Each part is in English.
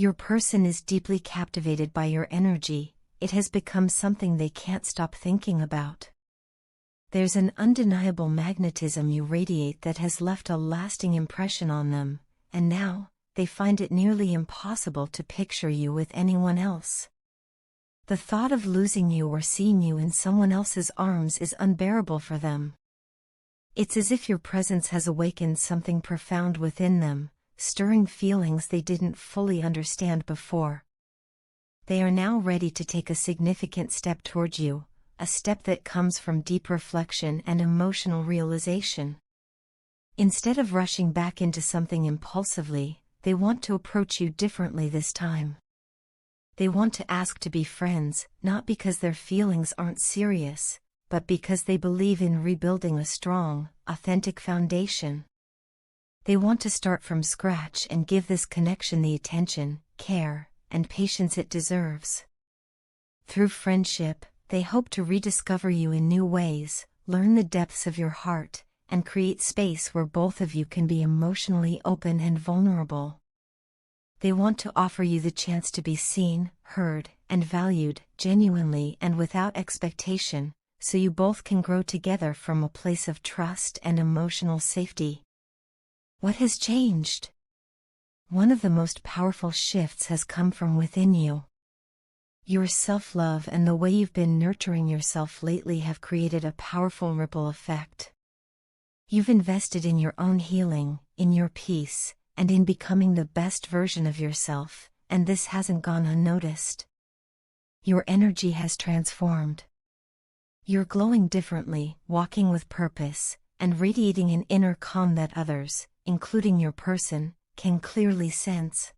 Your person is deeply captivated by your energy. It has become something they can't stop thinking about. There's an undeniable magnetism you radiate that has left a lasting impression on them, and now, they find it nearly impossible to picture you with anyone else. The thought of losing you or seeing you in someone else's arms is unbearable for them. It's as if your presence has awakened something profound within them, stirring feelings they didn't fully understand before. They are now ready to take a significant step toward you, a step that comes from deep reflection and emotional realization. Instead of rushing back into something impulsively, they want to approach you differently this time. They want to ask to be friends, not because their feelings aren't serious, but because they believe in rebuilding a strong, authentic foundation. They want to start from scratch and give this connection the attention, care, and patience it deserves. Through friendship, they hope to rediscover you in new ways, learn the depths of your heart, and create space where both of you can be emotionally open and vulnerable. They want to offer you the chance to be seen, heard, and valued, genuinely and without expectation, so you both can grow together from a place of trust and emotional safety. What has changed? One of the most powerful shifts has come from within you. Your self-love and the way you've been nurturing yourself lately have created a powerful ripple effect. You've invested in your own healing, in your peace, and in becoming the best version of yourself, and this hasn't gone unnoticed. Your energy has transformed. You're glowing differently, walking with purpose, and radiating an inner calm that others, including your person, can clearly sense.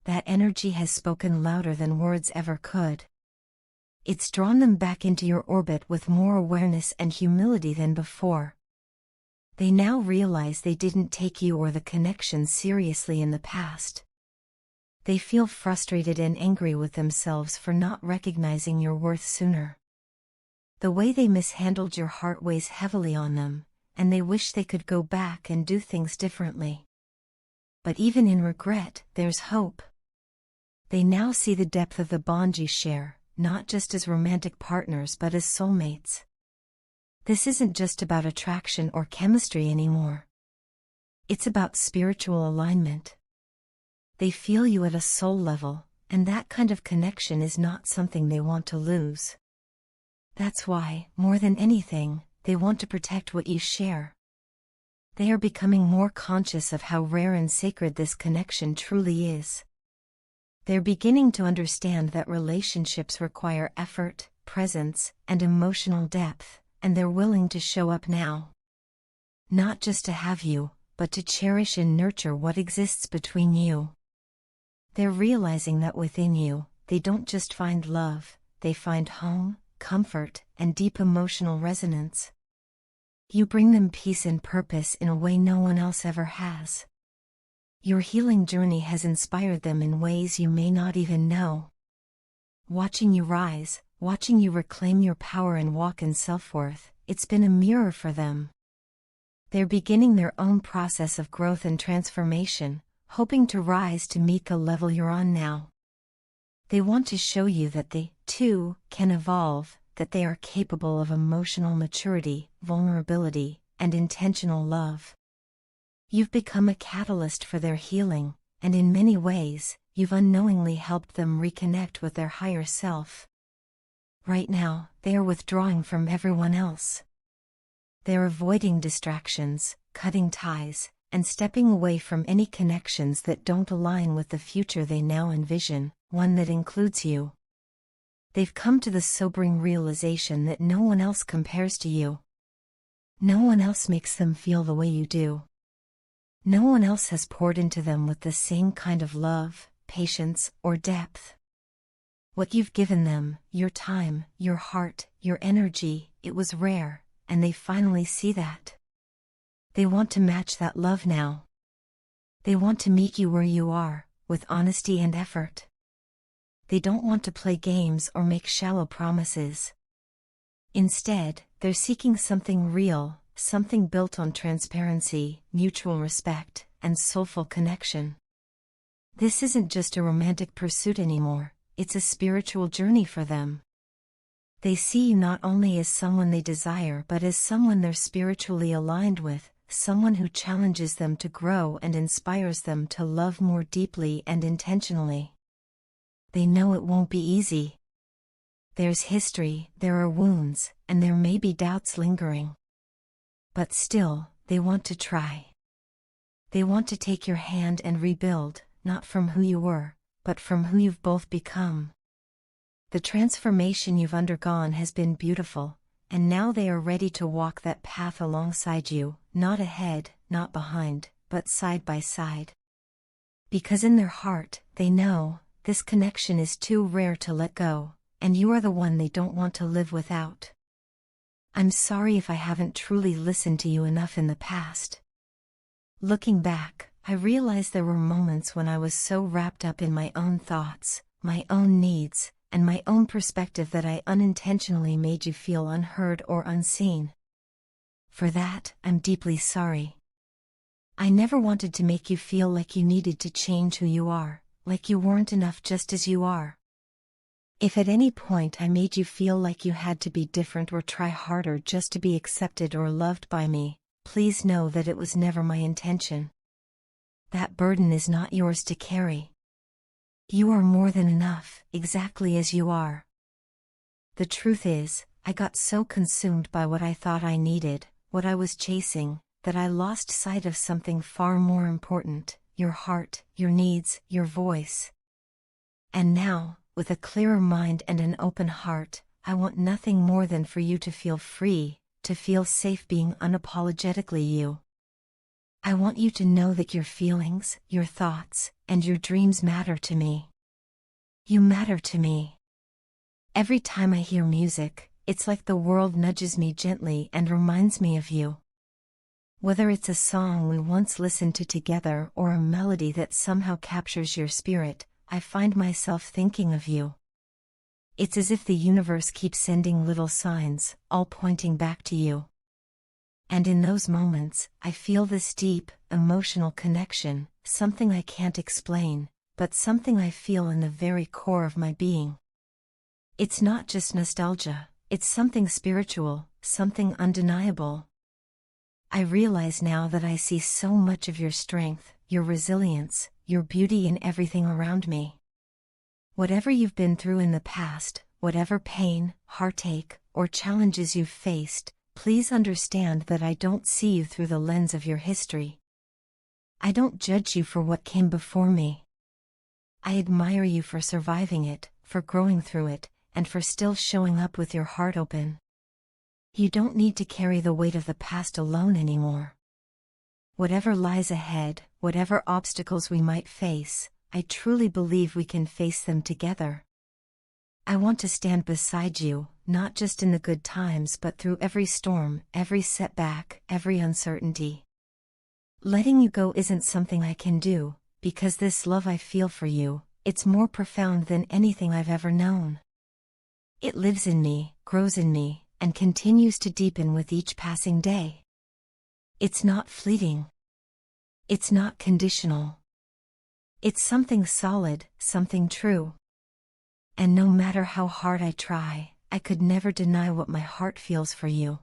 That energy has spoken louder than words ever could. It's drawn them back into your orbit with more awareness and humility than before. They now realize they didn't take you or the connection seriously in the past. They feel frustrated and angry with themselves for not recognizing your worth sooner. The way they mishandled your heart weighs heavily on them, and they wish they could go back and do things differently. But even in regret, there's hope. They now see the depth of the bond you share, not just as romantic partners but as soulmates. This isn't just about attraction or chemistry anymore. It's about spiritual alignment. They feel you at a soul level, and that kind of connection is not something they want to lose. That's why, more than anything, they want to protect what you share. They are becoming more conscious of how rare and sacred this connection truly is. They're beginning to understand that relationships require effort, presence, and emotional depth, and they're willing to show up now. Not just to have you, but to cherish and nurture what exists between you. They're realizing that within you, they don't just find love, they find home, comfort, and deep emotional resonance. You bring them peace and purpose in a way no one else ever has. Your healing journey has inspired them in ways you may not even know. Watching you rise, watching you reclaim your power and walk in self-worth, it's been a mirror for them. They're beginning their own process of growth and transformation, hoping to rise to meet the level you're on now. They want to show you that they, too, can evolve, that they are capable of emotional maturity, vulnerability, and intentional love. You've become a catalyst for their healing, and in many ways, you've unknowingly helped them reconnect with their higher self. Right now, they are withdrawing from everyone else. They're avoiding distractions, cutting ties, and stepping away from any connections that don't align with the future they now envision, one that includes you. They've come to the sobering realization that no one else compares to you. No one else makes them feel the way you do. No one else has poured into them with the same kind of love, patience, or depth. What you've given them, your time, your heart, your energy, it was rare, and they finally see that. They want to match that love now. They want to meet you where you are, with honesty and effort. They don't want to play games or make shallow promises. Instead, they're seeking something real, something built on transparency, mutual respect, and soulful connection. This isn't just a romantic pursuit anymore, it's a spiritual journey for them. They see you not only as someone they desire but as someone they're spiritually aligned with, someone who challenges them to grow and inspires them to love more deeply and intentionally. They know it won't be easy. There's history, there are wounds, and there may be doubts lingering. But still, they want to try. They want to take your hand and rebuild, not from who you were, but from who you've both become. The transformation you've undergone has been beautiful, and now they are ready to walk that path alongside you, not ahead, not behind, but side by side. Because in their heart, they know, this connection is too rare to let go, and you are the one they don't want to live without. I'm sorry if I haven't truly listened to you enough in the past. Looking back, I realized there were moments when I was so wrapped up in my own thoughts, my own needs, and my own perspective that I unintentionally made you feel unheard or unseen. For that, I'm deeply sorry. I never wanted to make you feel like you needed to change who you are, like you weren't enough just as you are. If at any point I made you feel like you had to be different or try harder just to be accepted or loved by me, please know that it was never my intention. That burden is not yours to carry. You are more than enough, exactly as you are. The truth is, I got so consumed by what I thought I needed, what I was chasing, that I lost sight of something far more important, your heart, your needs, your voice. And now, with a clearer mind and an open heart, I want nothing more than for you to feel free, to feel safe being unapologetically you. I want you to know that your feelings, your thoughts, and your dreams matter to me. You matter to me. Every time I hear music, it's like the world nudges me gently and reminds me of you. Whether it's a song we once listened to together or a melody that somehow captures your spirit, I find myself thinking of you. It's as if the universe keeps sending little signs, all pointing back to you. And in those moments, I feel this deep, emotional connection, something I can't explain, but something I feel in the very core of my being. It's not just nostalgia, it's something spiritual, something undeniable. I realize now that I see so much of your strength, your resilience, your beauty in everything around me. Whatever you've been through in the past, whatever pain, heartache, or challenges you've faced, please understand that I don't see you through the lens of your history. I don't judge you for what came before me. I admire you for surviving it, for growing through it, and for still showing up with your heart open. You don't need to carry the weight of the past alone anymore. Whatever lies ahead, whatever obstacles we might face, I truly believe we can face them together. I want to stand beside you, not just in the good times but through every storm, every setback, every uncertainty. Letting you go isn't something I can do, because this love I feel for you, it's more profound than anything I've ever known. It lives in me, grows in me, and continues to deepen with each passing day. It's not fleeting. It's not conditional. It's something solid, something true. And no matter how hard I try, I could never deny what my heart feels for you.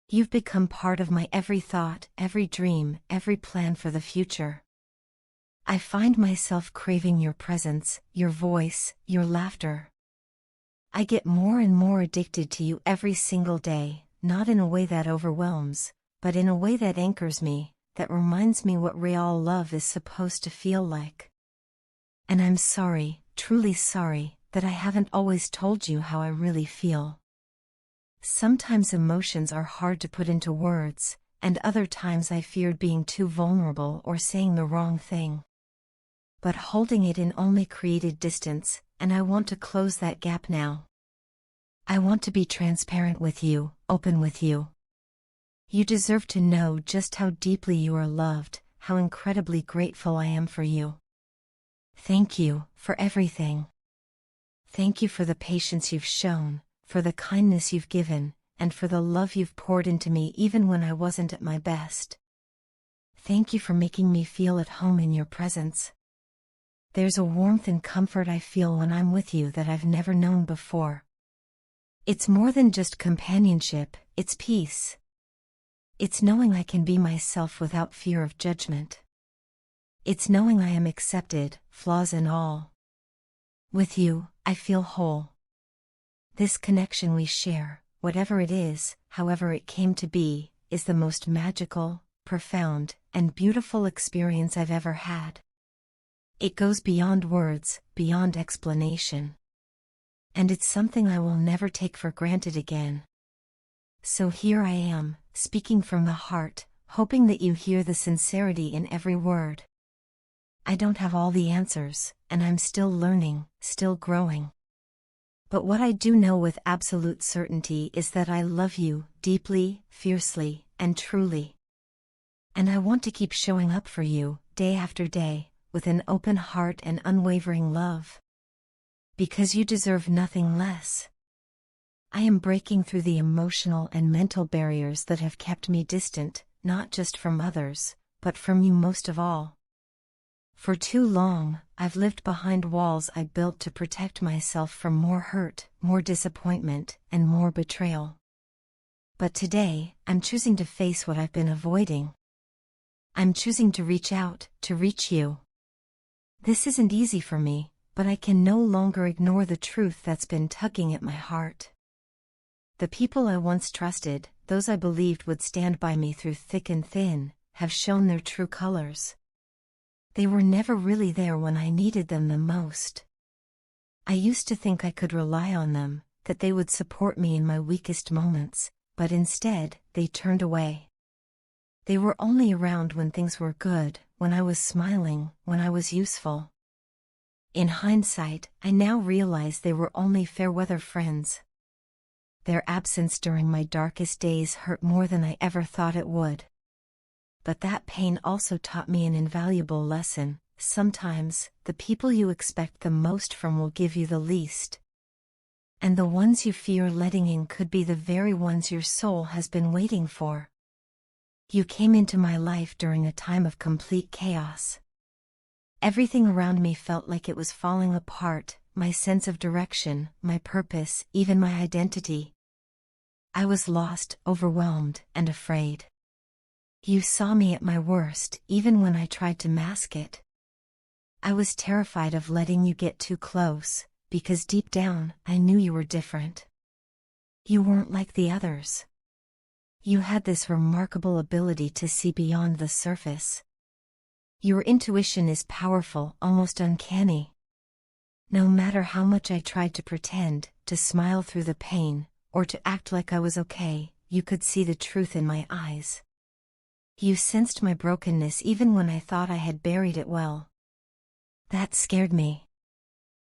You've become part of my every thought, every dream, every plan for the future. I find myself craving your presence, your voice, your laughter. I get more and more addicted to you every single day, not in a way that overwhelms, but in a way that anchors me, that reminds me what real love is supposed to feel like. And I'm sorry, truly sorry, that I haven't always told you how I really feel. Sometimes emotions are hard to put into words, and other times I feared being too vulnerable or saying the wrong thing. But holding it in only created distance, and I want to close that gap now. I want to be transparent with you, open with you. You deserve to know just how deeply you are loved, how incredibly grateful I am for you. Thank you for everything. Thank you for the patience you've shown, for the kindness you've given, and for the love you've poured into me even when I wasn't at my best. Thank you for making me feel at home in your presence. There's a warmth and comfort I feel when I'm with you that I've never known before. It's more than just companionship, it's peace. It's knowing I can be myself without fear of judgment. It's knowing I am accepted, flaws and all. With you, I feel whole. This connection we share, whatever it is, however it came to be, is the most magical, profound, and beautiful experience I've ever had. It goes beyond words, beyond explanation. And it's something I will never take for granted again. So here I am, speaking from the heart, hoping that you hear the sincerity in every word. I don't have all the answers, and I'm still learning, still growing. But what I do know with absolute certainty is that I love you, deeply, fiercely, and truly. And I want to keep showing up for you, day after day, with an open heart and unwavering love. Because you deserve nothing less. I am breaking through the emotional and mental barriers that have kept me distant, not just from others, but from you most of all. For too long, I've lived behind walls I built to protect myself from more hurt, more disappointment, and more betrayal. But today, I'm choosing to face what I've been avoiding. I'm choosing to reach out, to reach you. This isn't easy for me, but I can no longer ignore the truth that's been tugging at my heart. The people I once trusted, those I believed would stand by me through thick and thin, have shown their true colors. They were never really there when I needed them the most. I used to think I could rely on them, that they would support me in my weakest moments, but instead, they turned away. They were only around when things were good, when I was smiling, when I was useful. In hindsight, I now realize they were only fair-weather friends. Their absence during my darkest days hurt more than I ever thought it would. But that pain also taught me an invaluable lesson. Sometimes, the people you expect the most from will give you the least. And the ones you fear letting in could be the very ones your soul has been waiting for. You came into my life during a time of complete chaos. Everything around me felt like it was falling apart, my sense of direction, my purpose, even my identity. I was lost, overwhelmed, and afraid. You saw me at my worst, even when I tried to mask it. I was terrified of letting you get too close, because deep down, I knew you were different. You weren't like the others. You had this remarkable ability to see beyond the surface. Your intuition is powerful, almost uncanny. No matter how much I tried to pretend, to smile through the pain, or to act like I was okay, you could see the truth in my eyes. You sensed my brokenness even when I thought I had buried it well. That scared me.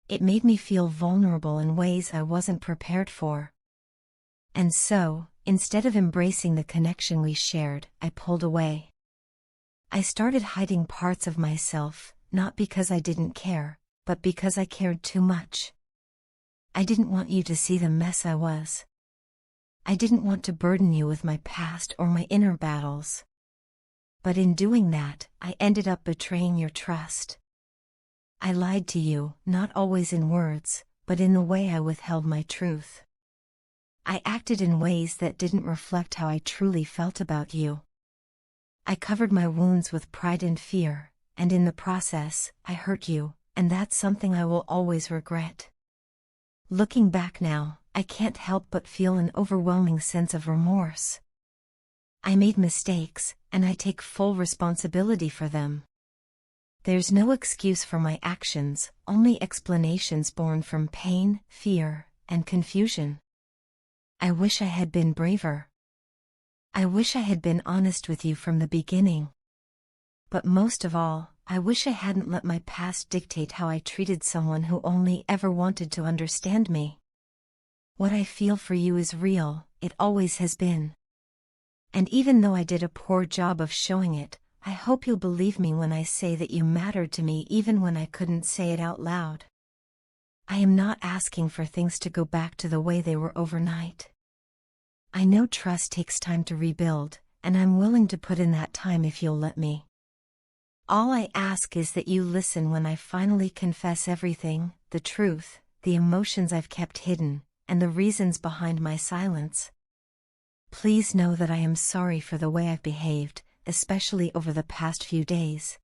It made me feel vulnerable in ways I wasn't prepared for. And so, instead of embracing the connection we shared, I pulled away. I started hiding parts of myself, not because I didn't care, but because I cared too much. I didn't want you to see the mess I was. I didn't want to burden you with my past or my inner battles. But in doing that, I ended up betraying your trust. I lied to you, not always in words, but in the way I withheld my truth. I acted in ways that didn't reflect how I truly felt about you. I covered my wounds with pride and fear, and in the process, I hurt you, and that's something I will always regret. Looking back now, I can't help but feel an overwhelming sense of remorse. I made mistakes, and I take full responsibility for them. There's no excuse for my actions, only explanations born from pain, fear, and confusion. I wish I had been braver. I wish I had been honest with you from the beginning. But most of all, I wish I hadn't let my past dictate how I treated someone who only ever wanted to understand me. What I feel for you is real, it always has been. And even though I did a poor job of showing it, I hope you'll believe me when I say that you mattered to me even when I couldn't say it out loud. I am not asking for things to go back to the way they were overnight. I know trust takes time to rebuild, and I'm willing to put in that time if you'll let me. All I ask is that you listen when I finally confess everything, the truth, the emotions I've kept hidden, and the reasons behind my silence. Please know that I am sorry for the way I've behaved, especially over the past few days.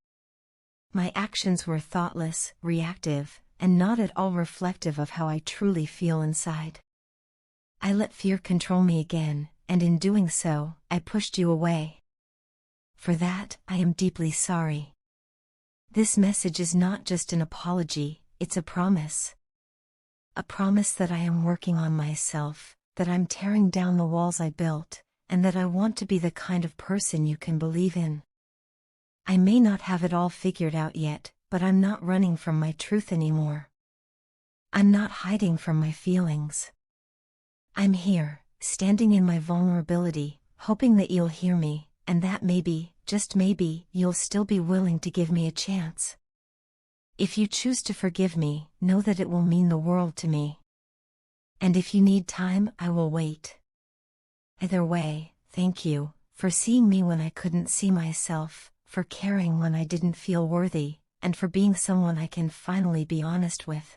My actions were thoughtless, reactive, and not at all reflective of how I truly feel inside. I let fear control me again, and in doing so, I pushed you away. For that, I am deeply sorry. This message is not just an apology, it's a promise. A promise that I am working on myself, that I'm tearing down the walls I built, and that I want to be the kind of person you can believe in. I may not have it all figured out yet, but I'm not running from my truth anymore. I'm not hiding from my feelings. I'm here, standing in my vulnerability, hoping that you'll hear me, and that maybe, just maybe, you'll still be willing to give me a chance. If you choose to forgive me, know that it will mean the world to me. And if you need time, I will wait. Either way, thank you, for seeing me when I couldn't see myself, for caring when I didn't feel worthy, and for being someone I can finally be honest with.